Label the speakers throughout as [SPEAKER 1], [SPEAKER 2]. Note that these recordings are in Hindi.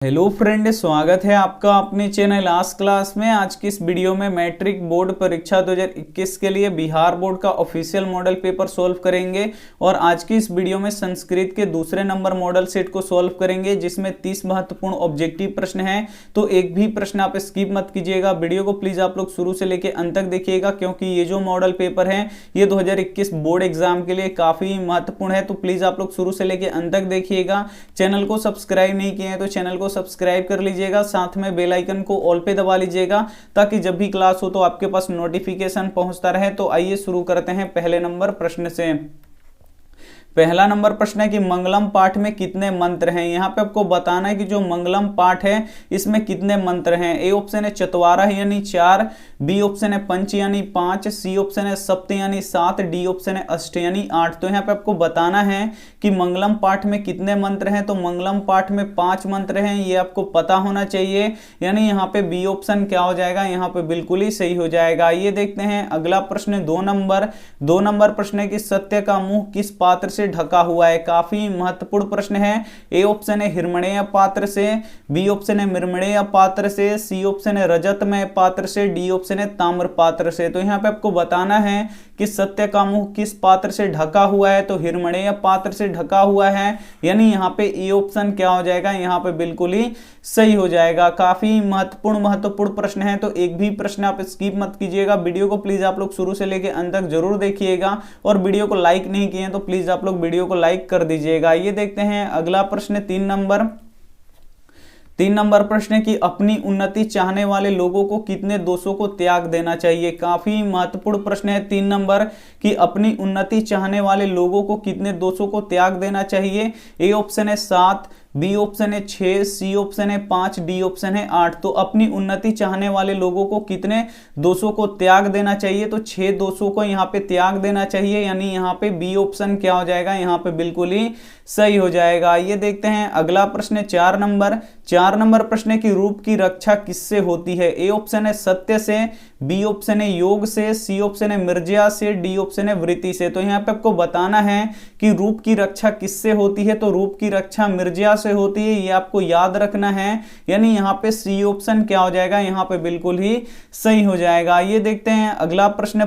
[SPEAKER 1] हेलो फ्रेंड, स्वागत है आपका अपने चैनल आज क्लास में। आज की इस वीडियो में मैट्रिक बोर्ड परीक्षा 2021 के लिए बिहार बोर्ड का ऑफिशियल मॉडल पेपर सॉल्व करेंगे। और आज की इस वीडियो में संस्कृत के दूसरे नंबर मॉडल सेट को सॉल्व करेंगे, जिसमें 30 महत्वपूर्ण ऑब्जेक्टिव प्रश्न हैं। तो एक भी प्रश्न आप स्किप मत कीजिएगा। वीडियो को प्लीज आप लोग शुरू से लेकर अंत तक देखिएगा, क्योंकि ये जो मॉडल पेपर है ये 2021 बोर्ड एग्जाम के लिए काफी महत्वपूर्ण है। तो प्लीज आप लोग शुरू से लेकर अंत तक देखिएगा। चैनल को सब्सक्राइब नहीं किए हैं तो चैनल को सब्सक्राइब कर लीजिएगा, साथ में बेल आइकन को ऑल पे दबा लीजिएगा, ताकि जब भी क्लास हो तो आपके पास नोटिफिकेशन पहुंचता रहे। तो आइए शुरू करते हैं पहले नंबर प्रश्न से। पहला नंबर प्रश्न है कि मंगलम पाठ में कितने मंत्र हैं। यहाँ पे आपको बताना है कि जो मंगलम पाठ है इसमें कितने मंत्र हैं। ए ऑप्शन है चतवारह यानी 4, बी ऑप्शन है पंच यानी 5, सी ऑप्शन है सप्त यानी 7, डी ऑप्शन है अष्ट यानी 8। तो यहाँ पे आपको बताना है कि मंगलम पाठ में कितने मंत्र हैं। तो मंगलम पाठ में 5 मंत्र हैं, ये आपको पता होना चाहिए। यानी यहाँ पे बी ऑप्शन क्या हो जाएगा, यहाँ पे बिल्कुल ही सही हो जाएगा। ये देखते हैं अगला प्रश्न 2 नंबर प्रश्न है कि सत्य का मुंह किस पात्र से ढका हुआ है। काफी महत्वपूर्ण प्रश्न है। ए ऑप्शन है हिरण्मय पात्र से, बी ऑप्शन है मृण्मय पात्र से, सी ऑप्शन है रजतमय पात्र से, डी ऑप्शन है ताम्र पात्र से। तो यहाँ पे आपको बताना है कि सत्य का मुंह किस पात्र से ढका हुआ है। तो हिरण्मय पात्र से ढका हुआ है, यानी यहाँ पे ए ऑप्शन क्या हो जाएगा, यहाँ पे बिल्कुल ही सही हो जाएगा। काफी महत्वपूर्ण प्रश्न है, तो एक भी प्रश्न आप स्किप मत कीजिएगा। वीडियो को प्लीज आप लोग शुरू से लेकर अंत तक जरूर देखिएगा, और वीडियो को लाइक नहीं किए हैं तो प्लीज आप लोग वीडियो को लाइक कर दीजिएगा। ये देखते हैं अगला प्रश्न 3 नंबर प्रश्न है कि अपनी उन्नति चाहने वाले लोगों को कितने दोषों को त्याग देना चाहिए। काफी महत्वपूर्ण प्रश्न है 3 नंबर कि अपनी उन्नति चाहने वाले लोगों को कितने दोषों को त्याग देना चाहिए। ए ऑप्शन है 7, बी ऑप्शन है 6, सी ऑप्शन है 5, डी ऑप्शन है 8। तो अपनी उन्नति चाहने वाले लोगों को कितने दोषों को त्याग देना चाहिए। तो 6 दोषों को यहाँ पे त्याग देना चाहिए, यानी यहाँ पे बी ऑप्शन क्या हो जाएगा, यहाँ पे बिल्कुल ही सही हो जाएगा। ये देखते हैं अगला प्रश्न 4 नंबर प्रश्न है कि रूप की रक्षा किससे होती है। ए ऑप्शन है सत्य से, बी ऑप्शन है योग से, सी ऑप्शन है मिर्जा से, डी ऑप्शन है वृत्ति से। तो यहाँ पे आपको बताना है कि रूप की रक्षा किससे होती है। तो रूप की रक्षा मिर्जा से होती है, ये आपको याद रखना है। यानी यहाँ पे सी ऑप्शन क्या हो जाएगा, यहाँ पे बिल्कुल ही सही हो जाएगा। ये देखते हैं अगला प्रश्न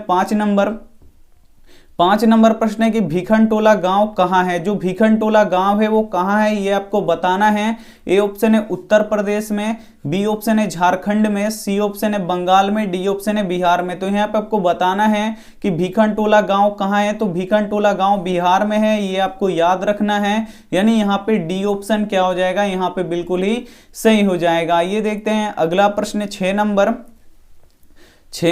[SPEAKER 1] 5 नंबर प्रश्न है कि भीखनटोला गांव कहाँ है। जो भीखनटोला गांव है वो कहाँ है, ये आपको बताना है। ए ऑप्शन है उत्तर प्रदेश में, बी ऑप्शन है झारखंड में, सी ऑप्शन है बंगाल में, डी ऑप्शन है बिहार में। तो यहाँ पे आपको बताना है कि भीखनटोला गांव कहाँ है। तो भीखनटोला गांव बिहार में है, ये आपको याद रखना है। यानी यहाँ पे डी ऑप्शन क्या हो जाएगा, यहाँ पे बिल्कुल ही सही हो जाएगा। ये देखते हैं अगला प्रश्न 6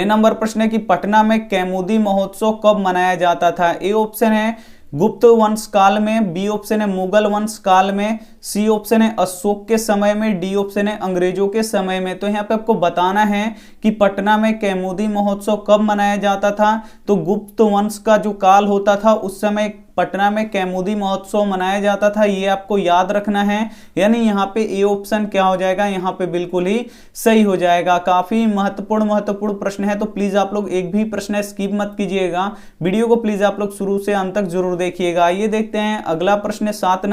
[SPEAKER 1] नंबर प्रश्न है कि पटना में कैमुदी महोत्सव कब मनाया जाता था। ए ऑप्शन है गुप्त वंश काल में, बी ऑप्शन है मुगल वंश काल में, सी ऑप्शन है अशोक के समय में, डी ऑप्शन है अंग्रेजों के समय में। तो यहाँ पे आपको बताना है कि पटना में कैमुदी महोत्सव कब मनाया जाता था। तो गुप्त वंश का जो काल होता था उस समय पटना में कैमुदी महोत्सव मनाया जाता था, ये आपको याद रखना है। यानी यहाँ पे ए ऑप्शन क्या हो जाएगा, यहाँ पे बिल्कुल ही सही हो जाएगा। काफी महत्वपूर्ण प्रश्न है, तो प्लीज आप लोग एक भी प्रश्न स्किप मत कीजिएगा। वीडियो को प्लीज आप लोग शुरू से अंत तक जरूर देखिएगा। ये देखते हैं अगला प्रश्न 7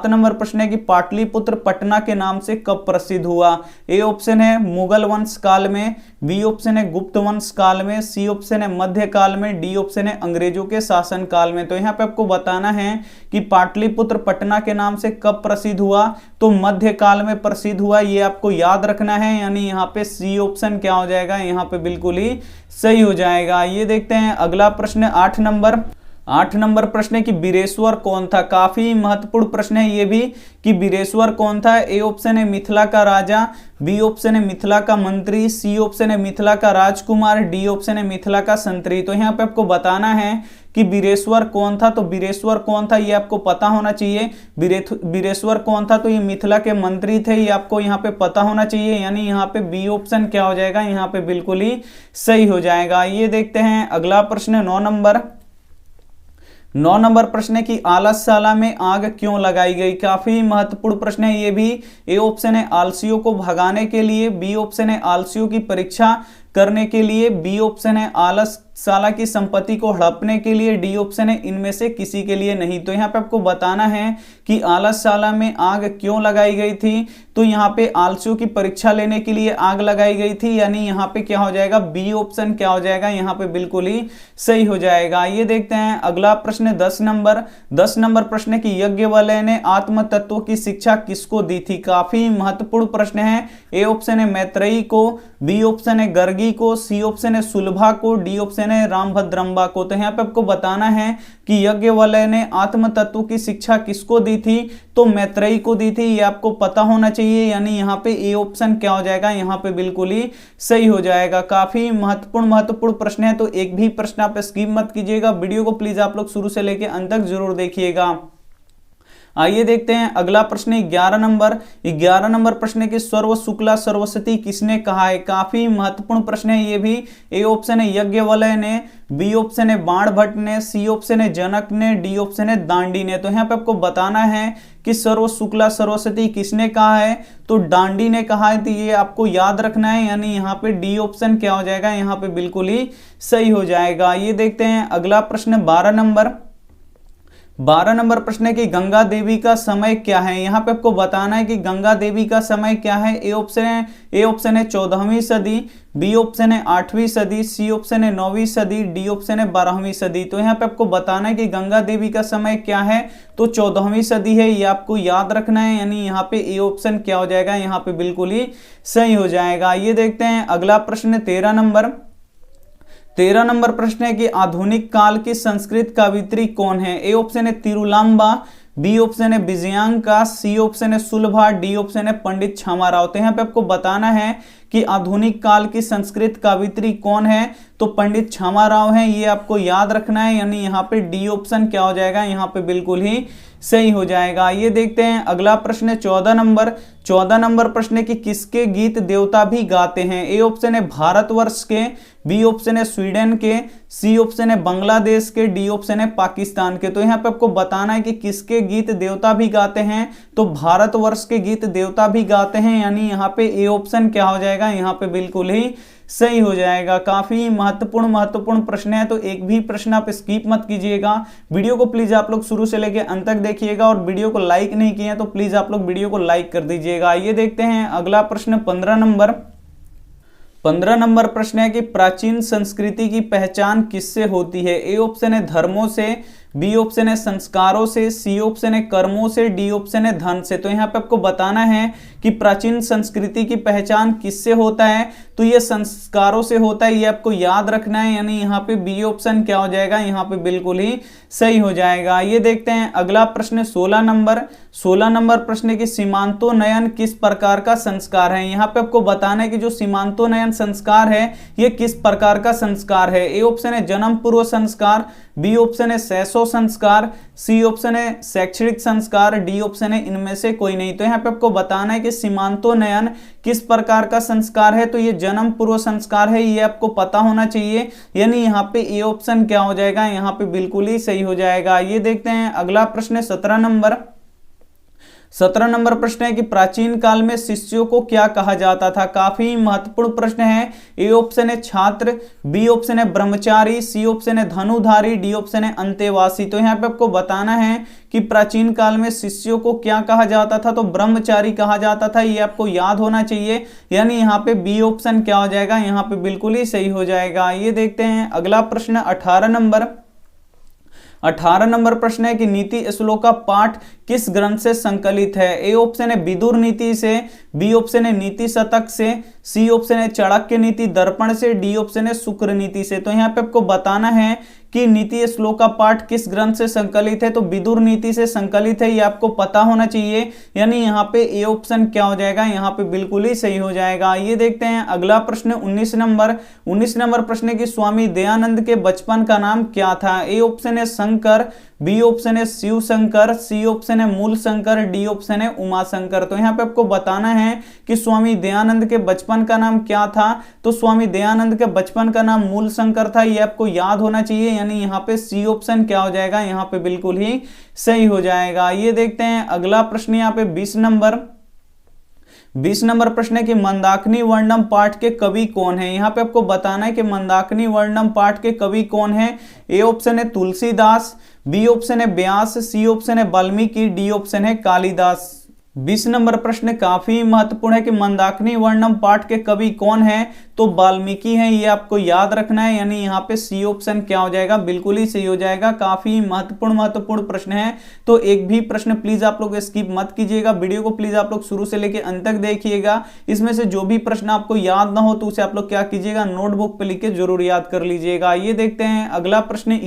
[SPEAKER 1] नंबर प्रश्न है कि पाटलिपुत्र पटना के नाम से कब प्रसिद्ध हुआ। ए ऑप्शन है मुगल वंश काल में, बी ऑप्शन है गुप्त वंश काल में, सी ऑप्शन है मध्य काल में, डी ऑप्शन है अंग्रेजों के शासन काल में। तो यहाँ पे आपको बताना है कि पाटलिपुत्र पटना के नाम से कब प्रसिद्ध हुआ। तो मध्य काल में प्रसिद्ध हुआ, ये आपको याद रखना है। यानी यहाँ पे सी ऑप्शन क्या हो जाएगा, यहाँ पे बिल्कुल ही सही हो जाएगा। ये देखते हैं अगला प्रश्न 8 नंबर प्रश्न है कि बीरेश्वर कौन था। काफी महत्वपूर्ण प्रश्न है ये भी कि बीरेश्वर कौन था। ए ऑप्शन है मिथिला का राजा, बी ऑप्शन है मिथिला का मंत्री, सी ऑप्शन है मिथिला का राजकुमार, डी ऑप्शन है मिथिला का संतरी। तो यहाँ पे आपको बताना है कि बीरेश्वर कौन था। तो बीरेश्वर कौन था ये आपको पता होना चाहिए। बीरेश्वर कौन था, तो ये मिथिला के मंत्री थे, ये आपको यहाँ पे पता होना चाहिए। यानी यहाँ पे बी ऑप्शन क्या हो जाएगा, यहाँ पे बिल्कुल ही सही हो जाएगा। ये देखते हैं अगला प्रश्न 9 नंबर प्रश्न है कि आलसशाला में आग क्यों लगाई गई। काफी महत्वपूर्ण प्रश्न है ये भी। ए ऑप्शन है आलसियों को भगाने के लिए, बी ऑप्शन है आलसियों की परीक्षा करने के लिए, बी ऑप्शन है आलसशाला की संपत्ति को हड़पने के लिए, डी ऑप्शन है इनमें से किसी के लिए नहीं। तो यहाँ पे आपको बताना है कि आलसशाला में आग क्यों लगाई गई थी। तो यहाँ पे आलसियों की परीक्षा लेने के लिए आग लगाई गई थी, यानी यहाँ पे क्या हो जाएगा, बी ऑप्शन क्या हो जाएगा, यहाँ पे बिल्कुल ही सही हो जाएगा। ये देखते हैं अगला प्रश्न 10 नंबर प्रश्न की याज्ञवल्क्य ने आत्म तत्व की शिक्षा किसको दी थी। काफी महत्वपूर्ण प्रश्न है। ए ऑप्शन है मैत्रेयी को, बी ऑप्शन है गर्गी को, सी ऑप्शन है सुलभा को, डी ऑप्शन है रामभद्रम्बा को। तो यहाँ पे आपको बताना है कि याज्ञवल्क्य ने आत्म तत्व की शिक्षा किसको दी थी, तो मैत्रेयी को दी थी, ये आपको पता होना चाहिए, यानी यहाँ पे ए ऑप्शन क्या हो जाएगा, यहाँ पे बिल्कुल ही सही हो जाएगा। काफी महत्वपूर्ण प्रश्न है, तो एक भी प्रश्न आप स्किप मत कीजिएगा। वीडियो को प्लीज आप लोग शुरू से लेकर अंत तक जरूर देखिएगा। आइए देखते हैं अगला प्रश्न 11 नंबर प्रश्न की सर्व शुक्ला सरस्वती किसने कहा है। काफी महत्वपूर्ण प्रश्न है ये भी। ए ऑप्शन है याज्ञवल्क्य ने, बी ऑप्शन है बाणभट्ट ने, सी ऑप्शन है जनक ने, डी ऑप्शन है दांडी ने। तो यहाँ पे आपको बताना है कि सर्व शुक्ला सरस्वती किसने कहा है, तो दांडी ने कहा है। तो ये आपको याद रखना है, यानी यहाँ पे डी ऑप्शन क्या हो जाएगा, यहाँ पे बिल्कुल ही सही हो जाएगा। ये देखते हैं अगला प्रश्न 12 नंबर प्रश्न है कि गंगा देवी का समय क्या है। यहाँ पे आपको बताना है कि गंगा देवी का समय क्या है। ए ऑप्शन है 14वीं सदी, बी ऑप्शन है 8वीं सदी, सी ऑप्शन है 9वीं सदी, डी ऑप्शन है 12वीं सदी। तो यहाँ पे आपको बताना है कि गंगा देवी का समय क्या है, तो 14वीं सदी है, ये आपको याद रखना है, यानी यहाँ पे ए ऑप्शन क्या हो जाएगा, यहाँ पे बिल्कुल ही सही हो जाएगा। ये देखते हैं अगला प्रश्न 13 नंबर प्रश्न है कि आधुनिक काल की संस्कृत कवियत्री कौन है। ए ऑप्शन है तिरुलांबा, बी ऑप्शन है विजयांका, सी ऑप्शन है सुलभा, डी ऑप्शन है पंडित छामाराव। तो यहाँ पे आपको बताना है कि आधुनिक काल की संस्कृत कवियत्री कौन है, तो पंडित छामाराव हैं, ये आपको याद रखना है, यानी यहाँ पे डी ऑप्शन क्या हो जाएगा, यहाँ पे बिल्कुल ही सही हो जाएगा। ये देखते हैं अगला प्रश्न 14 नंबर प्रश्न की किसके गीत देवता भी गाते हैं। ए ऑप्शन है भारतवर्ष के, बी ऑप्शन है स्वीडन के, सी ऑप्शन है बांग्लादेश के, डी ऑप्शन है पाकिस्तान के। तो यहाँ पे आपको बताना है कि किसके गीत देवता भी गाते हैं, तो भारतवर्ष के गीत देवता भी गाते हैं, यानी यहाँ पे ए ऑप्शन क्या हो जाएगा, यहाँ पे बिल्कुल ही सही हो जाएगा। काफी महत्वपूर्ण प्रश्न है, तो एक भी प्रश्न आप स्किप मत कीजिएगा। वीडियो को प्लीज आप लोग शुरू से लेकर अंत तक देखिएगा, और वीडियो को लाइक नहीं किए हैं तो प्लीज आप लोग वीडियो को लाइक कर दीजिएगा। ये देखते हैं अगला प्रश्न 15 नंबर प्रश्न है कि प्राचीन संस्कृति की पहचान किससे होती है। ए ऑप्शन है धर्मों से, बी ऑप्शन है संस्कारों से, सी ऑप्शन है कर्मों से, डी ऑप्शन है धन से। तो यहाँ पे आपको बताना है कि प्राचीन संस्कृति की पहचान किससे होता है, तो ये संस्कारों से होता है, ये आपको याद रखना है, यानी यहाँ पे बी ऑप्शन क्या हो जाएगा, यहाँ पे बिल्कुल ही सही हो जाएगा। ये देखते हैं अगला प्रश्न 16 नंबर प्रश्न की सीमांतोन्नयन किस प्रकार का संस्कार है। यहाँ पे आपको बताना है कि जो सीमांतोन्नयन संस्कार है ये किस प्रकार का संस्कार है। ए ऑप्शन है जन्म पूर्व संस्कार, बी ऑप्शन है शैशव संस्कार, सी ऑप्शन है शैक्षणिक संस्कार, डी ऑप्शन है इनमें से कोई नहीं। तो यहाँ पे आपको बताना है कि सीमांतोन्नयन किस प्रकार का संस्कार है, तो ये जन्म पूर्व संस्कार है, ये आपको पता होना चाहिए, यानी यहाँ पे ए ऑप्शन क्या हो जाएगा, यहाँ पे बिल्कुल ही सही हो जाएगा। ये देखते हैं अगला प्रश्न 17 नंबर प्रश्न है कि प्राचीन काल में शिष्यों को क्या कहा जाता था। काफी महत्वपूर्ण प्रश्न है। ए ऑप्शन है छात्र, बी ऑप्शन है ब्रह्मचारी, सी ऑप्शन है धनुधारी, डी ऑप्शन है अंतेवासी। तो यहाँ पे आपको बताना है कि प्राचीन काल में शिष्यों को क्या कहा जाता था, तो ब्रह्मचारी कहा जाता था, ये आपको याद होना चाहिए, यानी यहाँ पे बी ऑप्शन क्या हो जाएगा, यहाँ पे बिल्कुल ही सही हो जाएगा। ये देखते हैं अगला प्रश्न 18 नंबर प्रश्न है कि नीति श्लोका पाठ किस ग्रंथ से संकलित है। ए ऑप्शन है विदुर नीति से, बी ऑप्शन है नीति शतक से, सी ऑप्शन है चाणक्य नीति दर्पण से, डी ऑप्शन है शुक्र नीति से। तो यहाँ पे आपको बताना है कि नीति श्लोका पाठ किस ग्रंथ से संकलित है, तो विदुर नीति से संकलित है, ये आपको पता होना चाहिए, यानी यहाँ पे ए ऑप्शन क्या हो जाएगा, यहाँ पे बिल्कुल ही सही हो जाएगा। ये देखते हैं अगला प्रश्न 19 नंबर प्रश्न की स्वामी दयानंद के बचपन का नाम क्या था। ए ऑप्शन है शंकर, बी ऑप्शन है शिव शंकर, सी ऑप्शन है मूल शंकर, डी ऑप्शन है उमा शंकर। तो यहाँ पे आपको बताना है कि स्वामी दयानंद के बचपन का नाम क्या था, तो स्वामी दयानंद के बचपन का नाम मूल शंकर था, ये आपको याद होना चाहिए, यानी यहाँ पे सी ऑप्शन क्या हो जाएगा, यहाँ पे बिल्कुल ही सही हो जाएगा। ये देखते हैं अगला प्रश्न यहाँ पे 20 20 नंबर प्रश्न है कि मंदाकिनी वर्णम पाठ के कवि कौन है। यहाँ पे आपको बताना है कि मंदाकिनी वर्णम पाठ के कवि कौन है। ए ऑप्शन है तुलसीदास, बी ऑप्शन है व्यास, सी ऑप्शन है वाल्मीकि, डी ऑप्शन है कालिदास। 20 नंबर प्रश्न काफी महत्वपूर्ण है कि मंदाकिनी वर्णम पाठ के कवि कौन है, तो वाल्मीकि हैं, ये आपको याद रखना है। यानी यहाँ पे सी ऑप्शन क्या हो जाएगा, बिल्कुल ही सही हो जाएगा। काफी महत्वपूर्ण प्रश्न है, तो एक भी प्रश्न प्लीज आप लोग स्किप मत कीजिएगा। वीडियो को प्लीज आप लोग शुरू से लेकर अंत तक देखिएगा। इसमें से जो भी प्रश्न आपको याद ना हो तो उसे आप लोग क्या कीजिएगा, नोटबुक पे लिख के जरूर याद कर लीजिएगा। ये देखते हैं अगला प्रश्न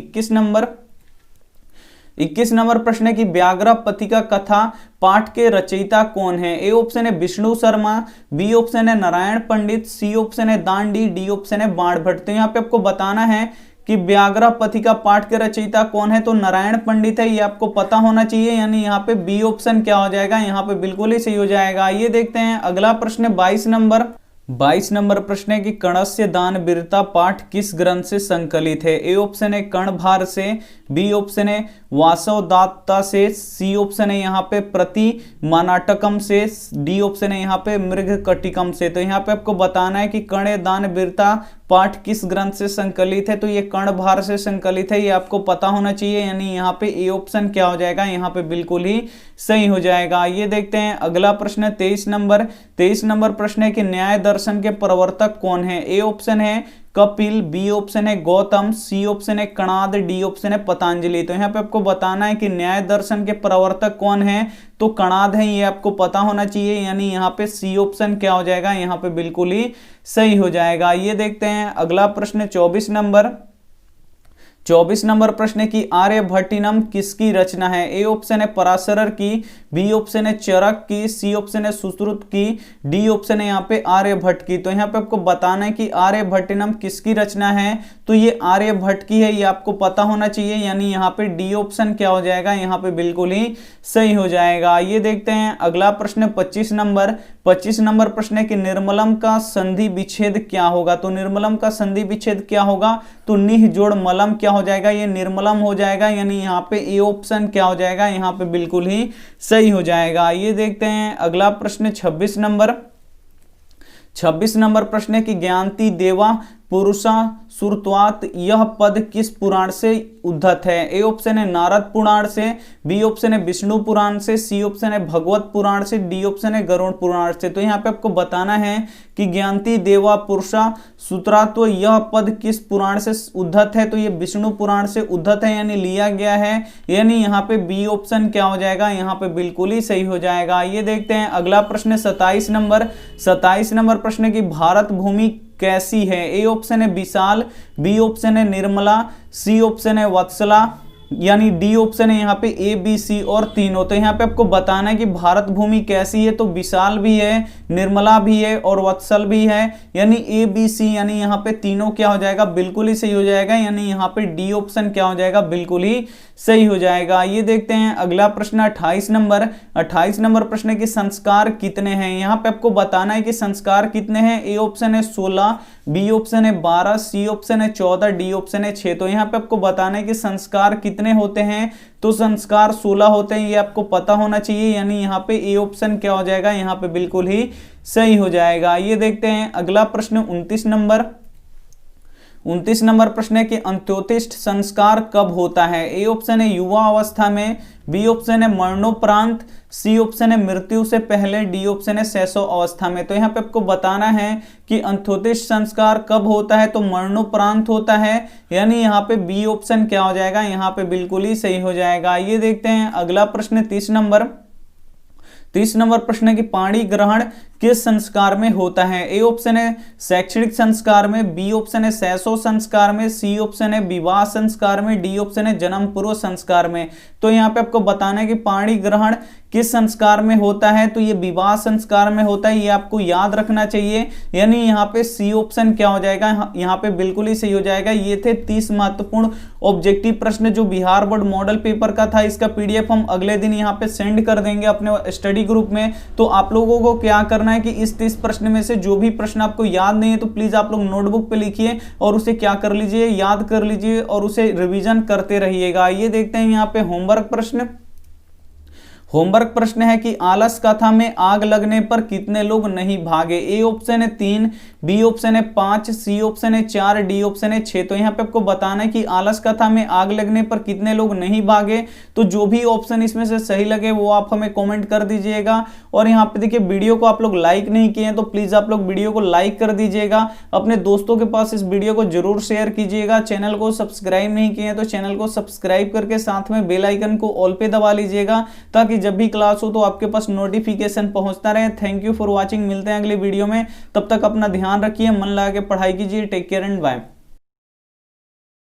[SPEAKER 1] 21 नंबर प्रश्न है कि व्याघ्र पथिका कथा पाठ के रचयिता कौन है। ए ऑप्शन है विष्णु शर्मा, बी ऑप्शन है नारायण पंडित, सी ऑप्शन है दांडी, डी ऑप्शन है बाणभट्ट। तो यहाँ पे आपको बताना है कि व्याघ्र पथिका पाठ के रचयिता कौन है, तो नारायण पंडित है, ये आपको पता होना चाहिए। यानी यहाँ पे बी ऑप्शन क्या हो जाएगा, यहाँ पे बिल्कुल ही सही हो जाएगा। ये देखते हैं अगला प्रश्न 22 नंबर प्रश्न है कि कणस्य दान वीरता पाठ किस ग्रंथ से संकलित है। ए ऑप्शन है कर्णभार से, बी ऑप्शन है वासवदात्ता से, सी ऑप्शन है यहाँ पे प्रति मानाटकम से, डी ऑप्शन है यहाँ पे मृगकटिकम से। तो यहाँ पे आपको बताना है कि कर्ण दान वीरता पाठ किस ग्रंथ से संकलित है, तो ये कर्णभार से संकलित है, ये आपको पता होना चाहिए। यानी यहाँ पे ए ऑप्शन क्या हो जाएगा, यहाँ पे बिल्कुल ही सही हो जाएगा। ये देखते हैं अगला प्रश्न 23 नंबर प्रश्न है कि न्याय दर्शन के प्रवर्तक कौन है। ए ऑप्शन है कपिल, बी ऑप्शन है गौतम, सी ऑप्शन है कणाद, डी ऑप्शन है पतंजलि। तो यहाँ पे आपको बताना है कि न्याय दर्शन के प्रवर्तक कौन है, तो कणाद है, ये आपको पता होना चाहिए। यानी यहाँ पे सी ऑप्शन क्या हो जाएगा, यहाँ पे बिल्कुल ही सही हो जाएगा। ये देखते हैं अगला प्रश्न 24 नंबर प्रश्न की आर्यभट्टिनम किसकी रचना है। ए ऑप्शन है पराशरर की, बी ऑप्शन है चरक की, सी ऑप्शन है सुश्रुत की, डी ऑप्शन है यहाँ पे आर्यभट्ट की। तो यहाँ पे आपको बताना है कि आर्यभट्टिनम किसकी रचना है, तो ये आर्यभट्ट की है, ये आपको पता होना चाहिए। यानी यहाँ पे डी ऑप्शन क्या हो जाएगा, यहाँ पे बिल्कुल ही सही हो जाएगा। ये देखते हैं अगला प्रश्न 25 नंबर प्रश्न है कि निर्मलम का संधि विच्छेद क्या होगा। तो निर्मलम का संधि विच्छेद क्या होगा, तो निह जोड़ मलम क्या हो जाएगा, ये निर्मलम हो जाएगा। यानी यहाँ पे ए ऑप्शन क्या हो जाएगा, यहाँ पे बिल्कुल ही सही हो जाएगा। ये देखते हैं अगला प्रश्न 26 नंबर प्रश्न है कि ज्ञानती देवा पुरुषा सुरत्वात यह पद किस पुराण से उद्धत है। ए ऑप्शन है नारद पुराण से, बी ऑप्शन है विष्णु पुराण से, सी ऑप्शन है भगवत पुराण से, डी ऑप्शन है गरुड़ पुराण से। तो यहाँ पे आपको बताना है कि ज्ञानती देवा पुरुषा सुत्रात्व यह पद किस पुराण से उद्धत है, तो ये विष्णु पुराण से उद्धत है, यानी लिया गया है। यानी यहाँ पे बी ऑप्शन क्या हो जाएगा, यहाँ पे बिल्कुल ही सही हो जाएगा। ये देखते हैं अगला प्रश्न 27 नंबर प्रश्न की भारत भूमि कैसी है। ए ऑप्शन है विशाल, बी ऑप्शन है निर्मला, सी ऑप्शन है वत्सला, यानी डी ऑप्शन है यहाँ पे ए बी सी और तीनों। तो यहाँ पे आपको बताना है कि भारत भूमि कैसी है, तो विशाल भी है, निर्मला भी है और वत्सल भी है। यानी ए बी सी, यानी यहाँ पे तीनों क्या हो जाएगा, बिल्कुल ही सही हो जाएगा। यानी यहाँ पे डी ऑप्शन क्या हो जाएगा, बिल्कुल ही सही हो जाएगा। ये देखते हैं अगला प्रश्न 28 नंबर प्रश्न की संस्कार कितने हैं। यहाँ पे आपको बताना है कि संस्कार कितने हैं। ए ऑप्शन है 16, बी ऑप्शन है 12, सी ऑप्शन है 14, डी ऑप्शन है 6। तो यहाँ पे आपको बताना है कि संस्कार कितने होते हैं, तो संस्कार 16 होते हैं, ये आपको पता होना चाहिए। यानी यहाँ पे ए ऑप्शन क्या हो जाएगा, यहाँ पे बिल्कुल ही सही हो जाएगा। ये देखते हैं अगला प्रश्न 29 नंबर प्रश्न है कि अंत्योतिष्ठ संस्कार कब होता है। ए ऑप्शन है युवा अवस्था में, बी ऑप्शन है मरणोपरांत, सी ऑप्शन है मृत्यु से पहले, डी ऑप्शन है शैशव अवस्था में। तो यहाँ पे आपको बताना है कि अंत्योतिष्ठ संस्कार कब होता है, तो मरणोपरांत होता है। यानी यहाँ पे बी ऑप्शन क्या हो जाएगा, यहाँ पे बिल्कुल ही सही हो जाएगा। ये देखते हैं अगला प्रश्न 30 नंबर प्रश्न की पाणी ग्रहण किस संस्कार में होता है। ए ऑप्शन है शैक्षणिक संस्कार में, बी ऑप्शन है शैशव संस्कार में, सी ऑप्शन है विवाह संस्कार में, डी ऑप्शन है जन्म पूर्व संस्कार में। तो यहाँ पे आपको बताना है कि पाणी ग्रहण किस संस्कार में होता है, तो ये विवाह संस्कार में होता है, ये आपको याद रखना चाहिए। यानी यहाँ पे सी ऑप्शन क्या हो जाएगा, यहाँ पे बिल्कुल ही सही हो जाएगा। ये थे 30 महत्वपूर्ण ऑब्जेक्टिव प्रश्न जो बिहार बोर्ड मॉडल पेपर का था। इसका पीडीएफ हम अगले दिन यहाँ पे सेंड कर देंगे अपने स्टडी ग्रुप में। तो आप लोगों को क्या करना है कि इस 30 प्रश्न में से जो भी प्रश्न आपको याद नहीं है, तो प्लीज आप लोग नोटबुक पे लिखिए और उसे क्या कर लीजिए, याद कर लीजिए और उसे रिवीजन करते रहिएगा। ये देखते हैं यहाँ पे होमवर्क प्रश्न है कि आलस कथा में आग लगने पर कितने लोग नहीं भागे। ए ऑप्शन है 3, बी ऑप्शन है 5, सी ऑप्शन है 4, डी ऑप्शन है 6। तो यहाँ पे आपको बताना है कि आलस कथा में आग लगने पर कितने लोग नहीं भागे। तो जो भी ऑप्शन इसमें से सही लगे वो आप हमें कमेंट कर दीजिएगा। और यहाँ पे देखिए वीडियो को आप लोग लाइक नहीं किए हैं तो प्लीज आप लोग वीडियो को लाइक कर दीजिएगा, अपने दोस्तों के पास इस वीडियो को जरूर शेयर कीजिएगा। चैनल को सब्सक्राइब नहीं किए हैं तो चैनल को सब्सक्राइब करके साथ में बेल आइकन को ऑल पे दबा लीजिएगा, ताकि जब भी क्लास हो तो आपके पास नोटिफिकेशन पहुंचता रहे। थैंक यू फॉर वॉचिंग, मिलते हैं अगले वीडियो में। तब तक अपना ध्यान रखिए, मन लगा के पढ़ाई कीजिए। Take care and bye.